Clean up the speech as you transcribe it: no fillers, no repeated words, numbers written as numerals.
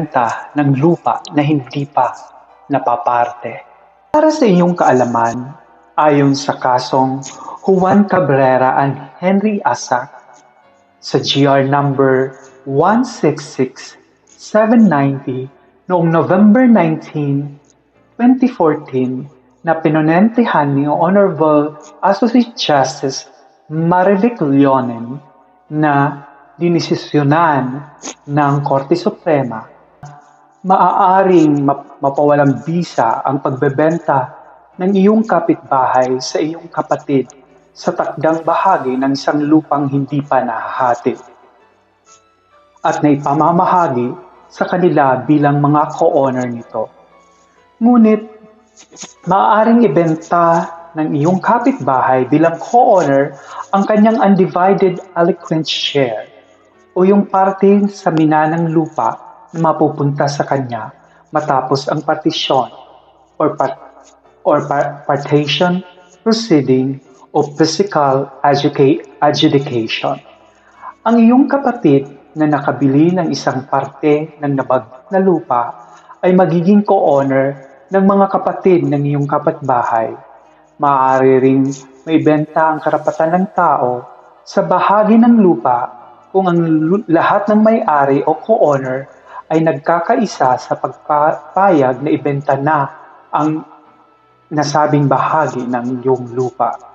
pagbebenta ng lupa na hindi pa napaparte. Para sa iyong kaalaman, ayon sa kasong Juan Cabrera and Henry Asak sa GR number 166790 noong November 19, 2014 na pinonentehan ni Honorable Associate Justice Marivic Leonen na dinesisyonan ng Korte Suprema, maaaring mapawalang bisa ang pagbebenta ng iyong kapitbahay sa iyong kapatid sa takdang bahagi ng isang lupang hindi pa nahahati at naipamamahagi sa kanila bilang mga co-owner nito. Ngunit, maaaring ibenta ng iyong kapitbahay bilang co-owner ang kanyang undivided aliquot share o yung parte sa minanang lupa na mapupunta sa kanya matapos ang partisyon or partition proceeding o physical adjudication. Ang iyong kapatid na nakabili ng isang parte ng nabag na lupa ay magiging co-owner ng mga kapatid ng iyong kapitbahay. Maaari ring maibenta ang karapatan ng tao sa bahagi ng lupa kung ang lahat ng may-ari o co-owner ay nagkakaisa sa pagpapayag na ibenta na ang nasabing bahagi ng iyong lupa.